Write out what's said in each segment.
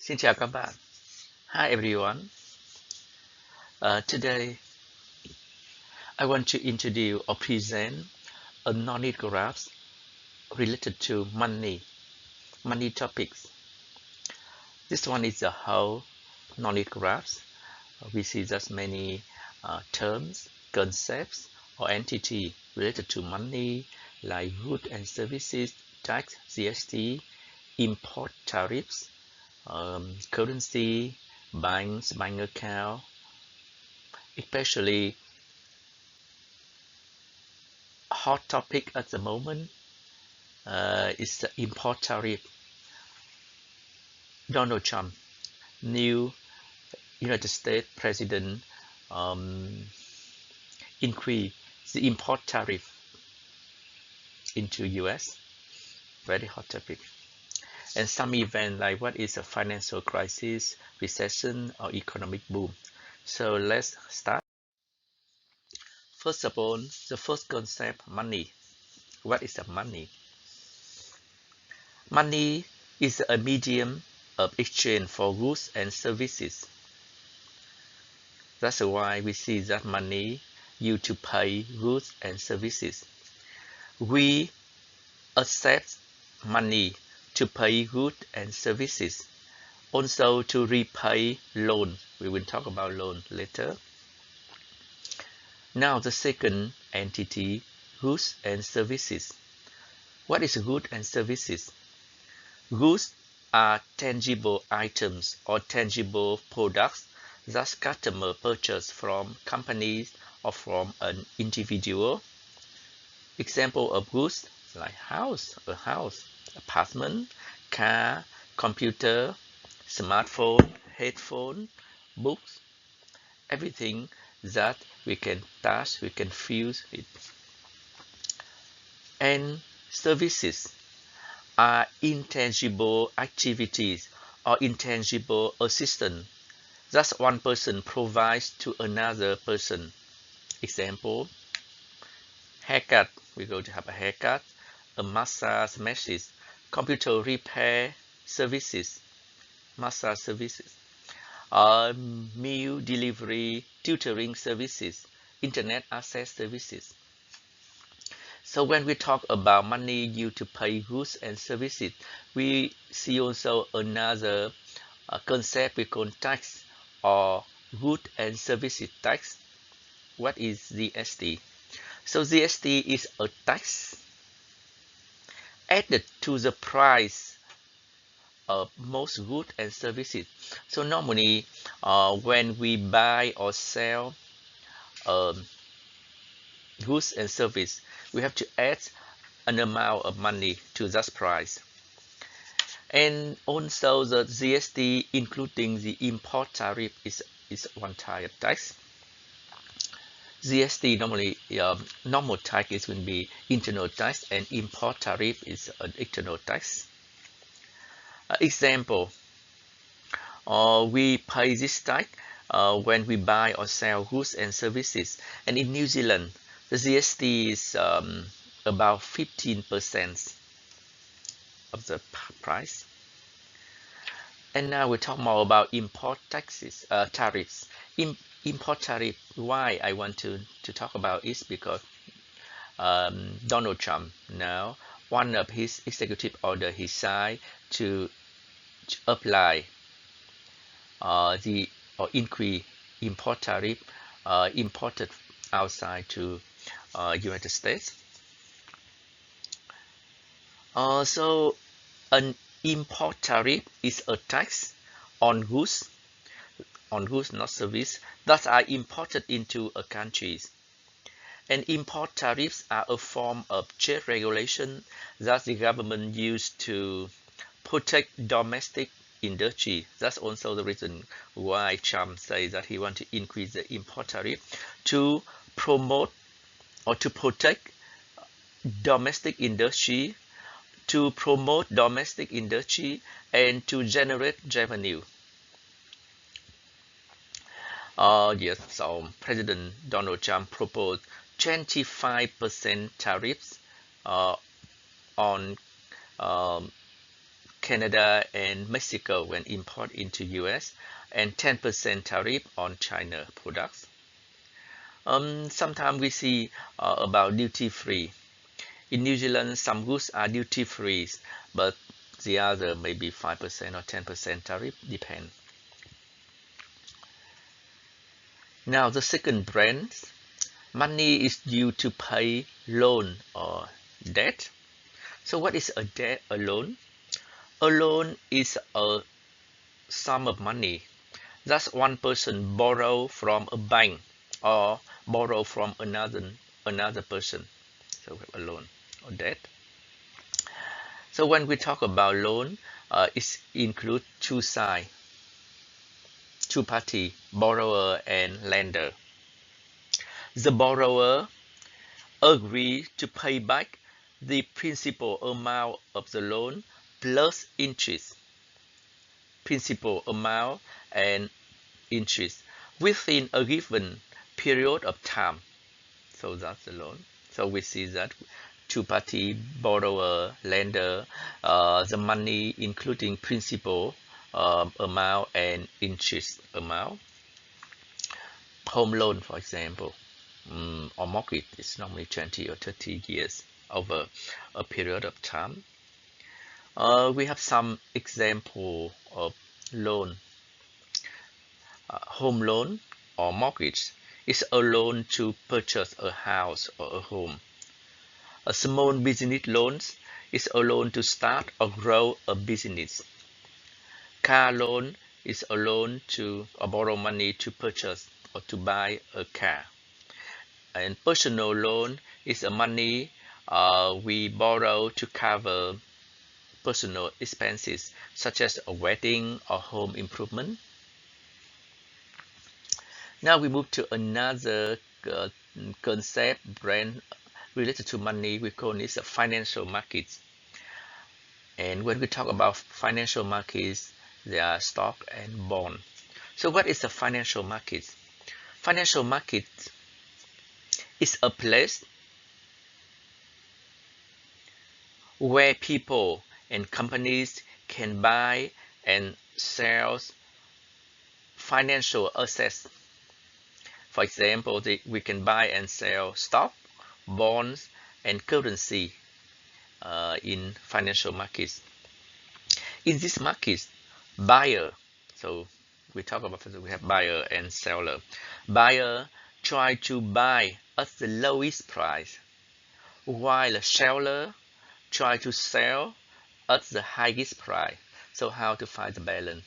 Xin chào các bạn. Hi everyone. Today I want to introduce or present a knowledge graph related to money topics. This one is the whole knowledge graph. We see just many terms, concepts, or entity related to money like goods and services, tax, GST, import tariffs, currency, banks, bank account, especially hot topic at the moment is the import tariff. Donald Trump, new United States president, increase the import tariff into US. Very hot topic. And some event like what is a financial crisis, recession, or economic boom. So let's start. First of all, the first concept, money. What is the money? Money is a medium of exchange for goods and services. That's why we see that money used to pay goods and services. We accept money to pay goods and services, also to repay loan. We will talk about loan later. Now the second entity, goods and services. What is goods and services? Goods are tangible items or tangible products that customers purchase from companies or from an individual. Example of goods like a house, apartment, car, computer, smartphone, headphone, books, everything that we can touch, we can feel it. And services are intangible activities or intangible assistance that one person provides to another person. Example, haircut, we're going to have a haircut, a massage machine, computer repair services, massage services, meal delivery, tutoring services, internet access services. So when we talk about money used to pay goods and services, we see also another concept we call tax or good and services tax. What is GST? So GST is a tax added to the price of most goods and services. So normally when we buy or sell goods and service, we have to add an amount of money to that price. And also the GST including the import tariff is one type of tax. GST normally normal tax is will be internal tax and import tariff is an external tax. Example, we pay this tax when we buy or sell goods and services, and in New Zealand the GST is about 15% of the price. And now we talk more about import taxes, tariffs. Import tariff, why I want to talk about is because Donald Trump now, one of his executive order he signed to apply or increase import tariff imported outside to United States. So an import tariff is a tax on goods, not service, that are imported into a country. And import tariffs are a form of trade regulation that the government used to protect domestic industry. That's also the reason why Trump says that he wants to increase the import tariff to promote or to protect domestic industry, to promote domestic industry and to generate revenue. Yes, so President Donald Trump proposed 25% tariffs on Canada and Mexico when import into US, and 10% tariff on China products. Sometimes we see about duty free. In New Zealand, some goods are duty free, but the other maybe 5% or 10% tariff, depend. Now the second brand, money is due to pay loan or debt. So what is a debt? A loan? A loan is a sum of money that one person borrow from a bank or borrow from another person. So we have a loan or debt. So when we talk about loan, it includes two sides, two party, borrower and lender. The borrower agree to pay back the principal amount of the loan plus interest, principal amount and interest within a given period of time. So that's the loan. So we see that two party, borrower, lender, the money including principal amount and interest amount. Home loan, for example, or mortgage is normally 20 or 30 years over a period of time. We have some example of loan. Home loan or mortgage is a loan to purchase a house or a home. A small business loan is a loan to start or grow a business. Car loan is a loan to borrow money to purchase or to buy a car. And personal loan is a money we borrow to cover personal expenses such as a wedding or home improvement. Now we move to another concept brand related to money. We call this a financial markets. And when we talk about financial markets, there are stock and bond. So what is a financial market? Financial market is a place where people and companies can buy and sell financial assets. For example, we can buy and sell stock, bonds, and currency in financial markets. In this market, buyer, so we talk about we have buyer and seller. Buyer try to buy at the lowest price, while the seller try to sell at the highest price. So how to find the balance?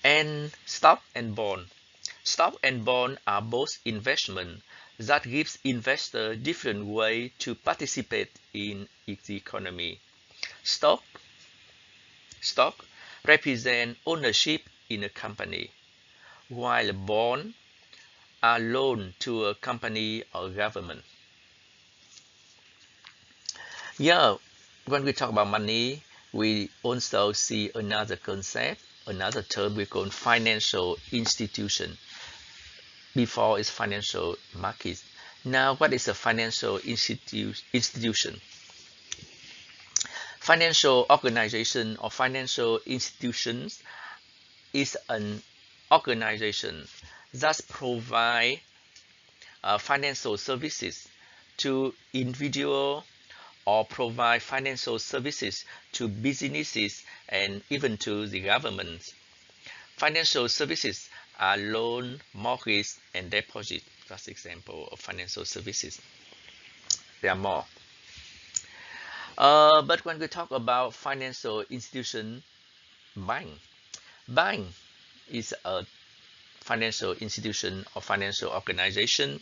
And stock and bond. Stock and bond are both investment that gives investor different way to participate in the economy. Stock represent ownership in a company, while bond are loan to a company or government. Yeah, when we talk about money, we also see another concept, another term we call financial institution. Before is financial market. Now, what is a financial institution? Financial organization or financial institutions is an organization that provide financial services to individuals or provide financial services to businesses and even to the government. Financial services are loan, mortgage, and deposit. That's example of financial services. There are more. But when we talk about financial institution, bank is a financial institution or financial organization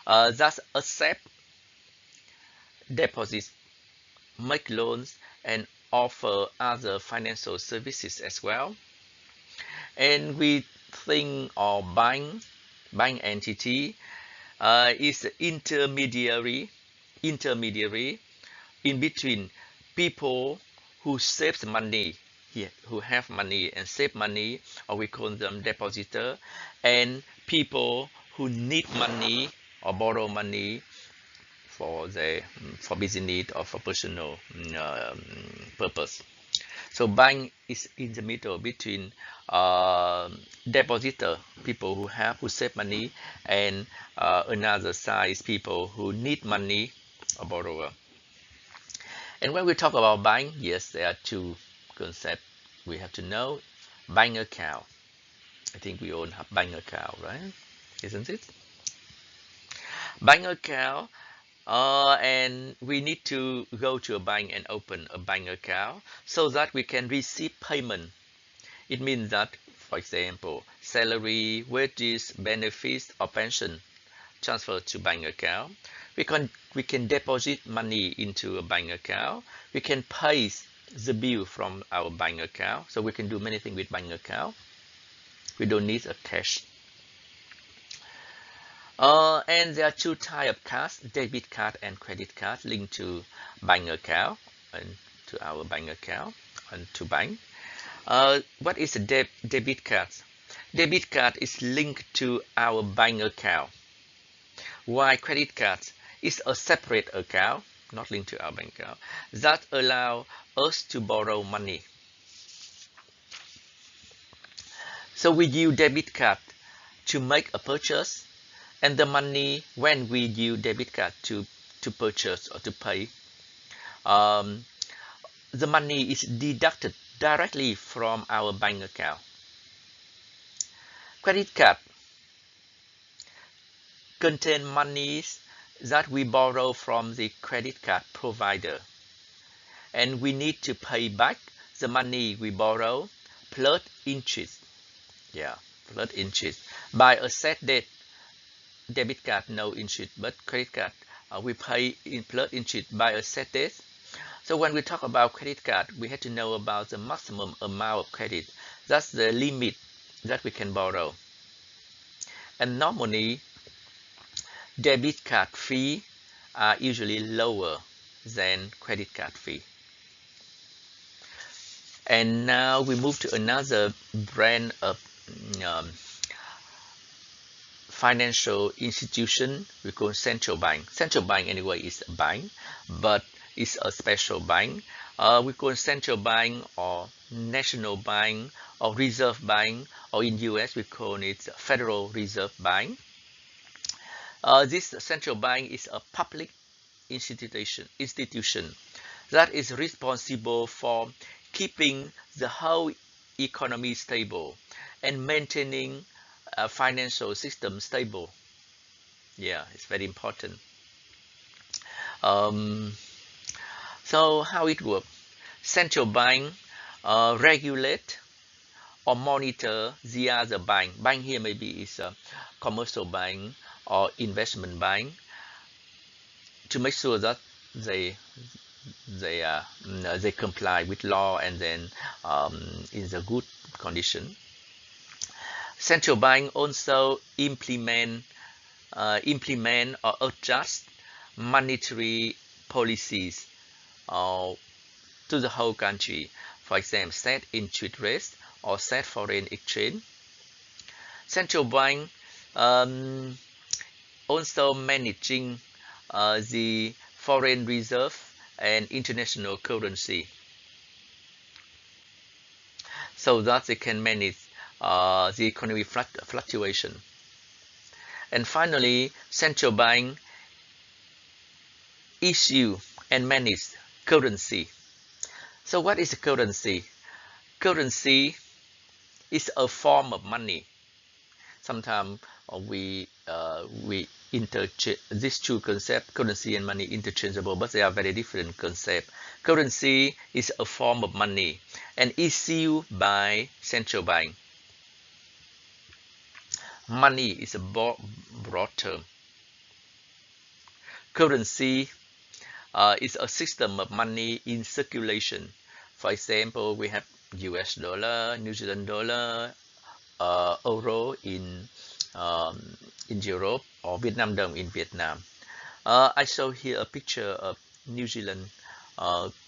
that accept deposits, make loans, and offer other financial services as well. And we think of bank entity is intermediary in between people who save money, who have money and save money, or we call them depositor, and people who need money or borrow money for business need or for personal purpose. So bank is in the middle between depositor, people who save money, and another side is people who need money, a borrower. And when we talk about bank, yes, there are two concepts we have to know. Bank account. I think we all have bank account, right? Isn't it? Bank account, and we need to go to a bank and open a bank account so that we can receive payment. It means that, for example, salary, wages, benefits, or pension transfer to bank account. We can deposit money into a bank account. We can pay the bill from our bank account. So we can do many things with bank account. We don't need a cash. And there are two types of cards, debit card and credit card, linked to bank account and to our bank account and to bank. What is a debit card? Debit card is linked to our bank account, while credit card is a separate account, not linked to our bank account, that allow us to borrow money. So we use debit card to make a purchase, and the money when we use debit card to purchase or to pay, the money is deducted directly from our bank account. Credit card contain monies that we borrow from the credit card provider, and we need to pay back the money we borrow plus interest. Yeah, plus interest by a set date. Debit card no interest, but credit card we pay in plus interest by a set date. So when we talk about credit card, we have to know about the maximum amount of credit. That's the limit that we can borrow. And normally, debit card fee are usually lower than credit card fee. And now we move to another brand of financial institution we call central bank. Central bank anyway is a bank, but it's a special bank. We call central bank or national bank or reserve bank, or in US we call it Federal Reserve Bank. This central bank is a public institution that is responsible for keeping the whole economy stable and maintaining a financial system stable. Yeah, it's very important. So how it works? Central bank regulate or monitor the other bank. Bank here maybe is a commercial bank or investment bank, to make sure that they comply with law and then in the good condition. Central bank also implement or adjust monetary policies to the whole country. For example, set interest rates or set foreign exchange. Central bank also managing the foreign reserve and international currency, so that they can manage the economy fluctuation. And finally, central bank issue and manage currency. So what is currency? Currency is a form of money. Sometimes we interchange these two concepts, currency and money, interchangeable, but they are very different concepts. Currency is a form of money and issued by central bank. Money is a broad term. Currency is a system of money in circulation. For example, we have US dollar, New Zealand dollar, euro in Europe, or Vietnam đồng in Vietnam. I show here a picture of New Zealand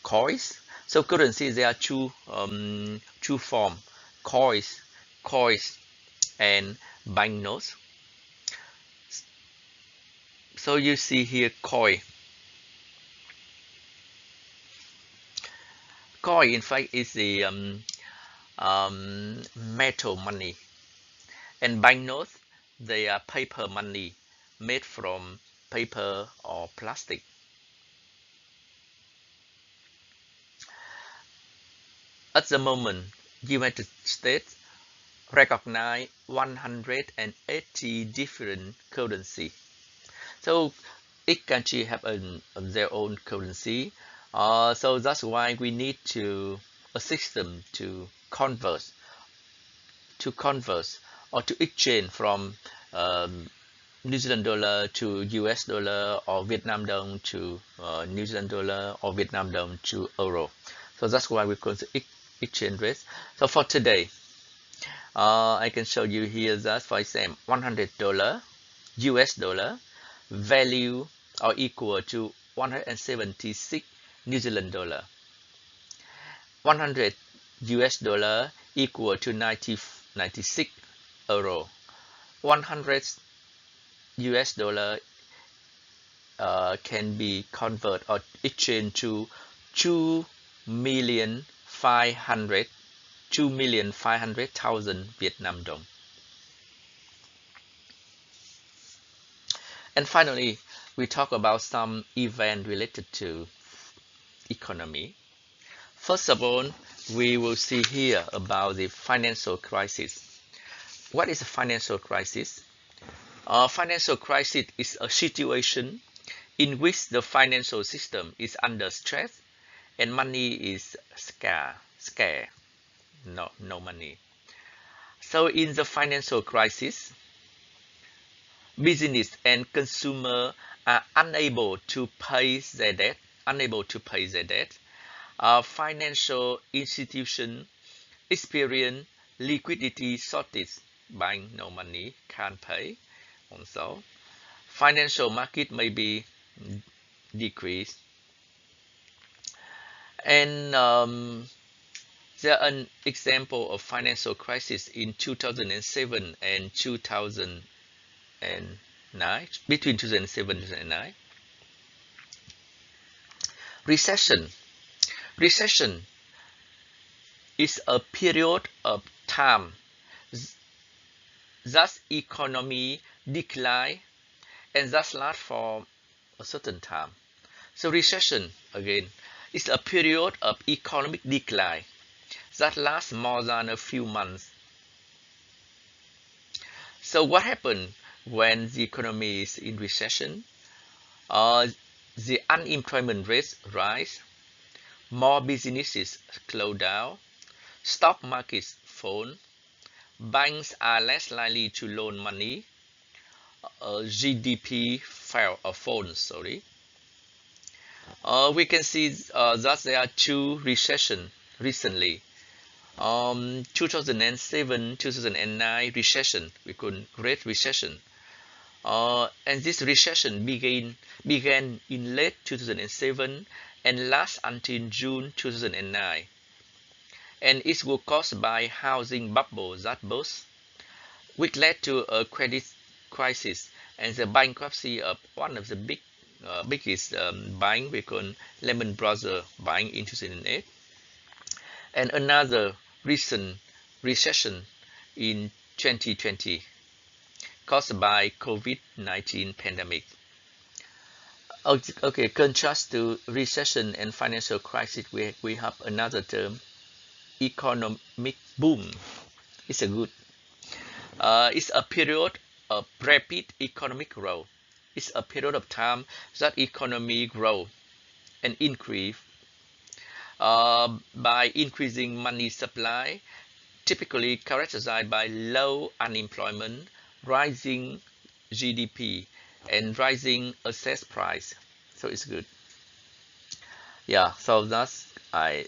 coins. So currency, there are two forms: coins and banknotes. So you see here coin. Coin, in fact, is the metal money, and banknotes, they are paper money made from paper or plastic. At the moment, United States recognize 180 different currency. So each country have their own currency. So that's why we need to a system to converse or to exchange from New Zealand dollar to US dollar, or Vietnam dong to New Zealand dollar, or Vietnam dong to euro. So that's why we call the exchange rate. So for today, I can show you here that, for example, $100 US dollar value or equal to 176 New Zealand dollar. 100 US dollar equal to 96 euro. 100 US dollar can be converted or exchanged to 2,500,000 Vietnam dong. And finally, we talk about some event related to economy. First of all, we will see here about the financial crisis. What is a financial crisis? Financial crisis is a situation in which the financial system is under stress and money is scarce, no money. So in the financial crisis, business and consumer are unable to pay their debt. Financial institution experience liquidity shortage, bank no money, can't pay. Also, financial market may be decreased, and there are an example of financial crisis in 2007 and 2009, between 2007 and 2009. Recession is a period of time that economy decline and that lasts for a certain time. So recession, again, is a period of economic decline that lasts more than a few months. So what happens when the economy is in recession? The unemployment rates rise, more businesses close down, stock markets fall, banks are less likely to loan money, GDP falls. We can see that there are two recessions recently. 2007-2009 recession, we call Great Recession. And this recession began in late 2007 and lasts until June 2009. And it was caused by housing bubble that burst, which led to a credit crisis and the bankruptcy of one of the biggest bank, we call Lehman Brothers Bank in 2008, and another recent recession in 2020 caused by COVID-19 pandemic. Okay, contrast to recession and financial crisis, we have another term, economic boom. It's a good. It's a period of rapid economic growth. It's a period of time that economy grow and increase by increasing money supply, typically characterized by low unemployment, rising GDP, and rising asset price. So it's good. Yeah, so that's I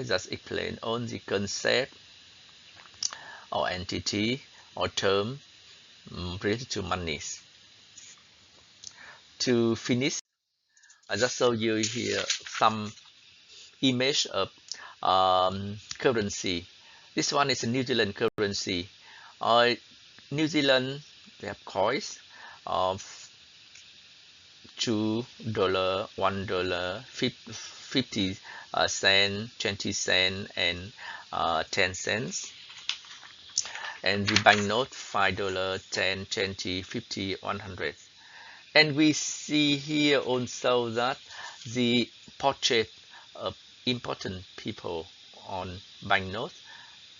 just explained on the concept or entity or term related to monies. To finish, I just show you here some image of currency. This one is a New Zealand currency. New Zealand, they have coins of $2, $1, 50 cent, 20 cent, and 10 cents. And the banknote $5, 10, 20, 50, 100. And we see here also that the portrait of important people on banknote.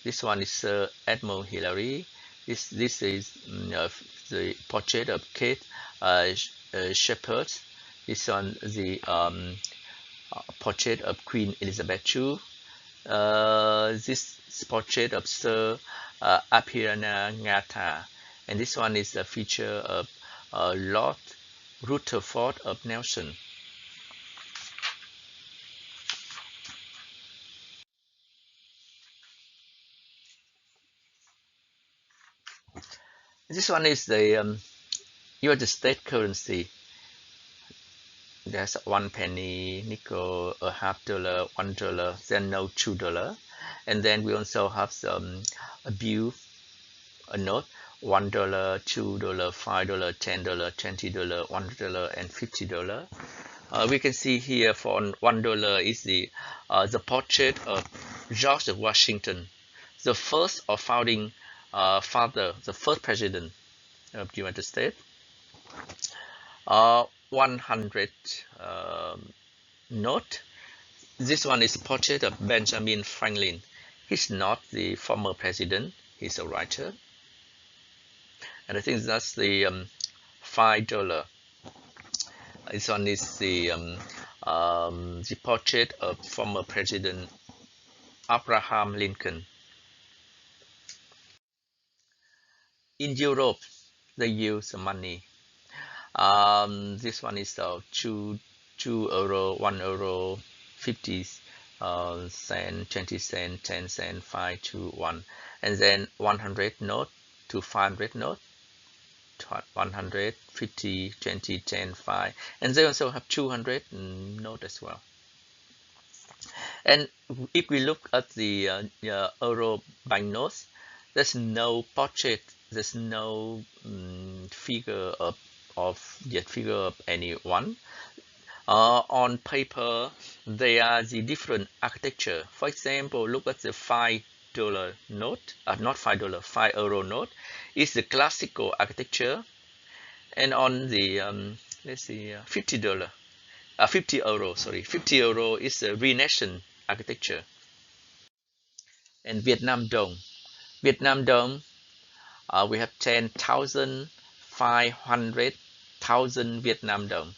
This one is Sir Edmund Hillary. This is the portrait of Kate Shepherd. This one the portrait of Queen Elizabeth II. This portrait of Sir Apirana Ngata, and this one is a feature of Lord Rutherford of Nelson. This one is the United States currency. There's 1 penny, nickel, a $50, $1, then no $2, and then we also have some a bill, a note, $1, $2, $5, $10, $20, $100, and $50. We can see here for $1 is the portrait of George Washington, the first or founding father, the first president of the United States. 100 note. This one is portrait of Benjamin Franklin. He's not the former president. He's a writer. And I think that's the $5. This one is the portrait of former President Abraham Lincoln. In Europe, they use money. This one is €2, €1, 50 cent, 20 cent, 10 cent, 5, 2, 1, and then 100 note to 500 note. 100, 50, 20, 10, 5, and they also have 200 note as well. And if we look at the euro banknotes, there's no portrait, there's no figure of anyone. On paper, they are the different architecture. For example, look at the $5 note, not $5, €5 note. Is the classical architecture, and on the let's see, $50, 50 euro, sorry, 50 euro is the Renaissance architecture. And Vietnam Dong, we have 10,000, 500,000 Vietnam Dong.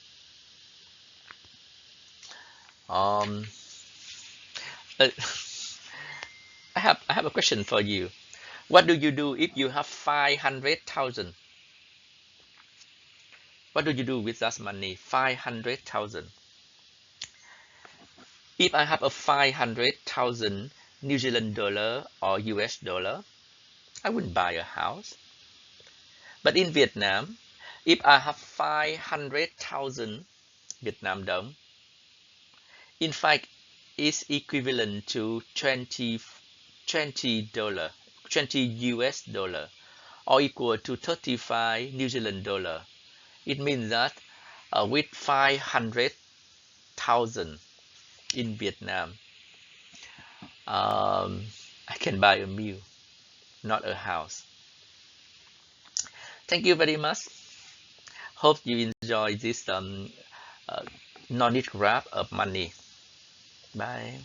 I have a question for you. What do you do if you have 500,000? What do you do with that money? 500,000. If I have a 500,000 New Zealand dollar or US dollar, I wouldn't buy a house. But in Vietnam, if I have 500,000 Vietnam dong, in fact, it's equivalent to 20 US dollar, or equal to 35 New Zealand dollar. It means that with 500,000 in Vietnam, I can buy a meal, not a house. Thank you very much. Hope you enjoy this knowledge grab of money. Bye.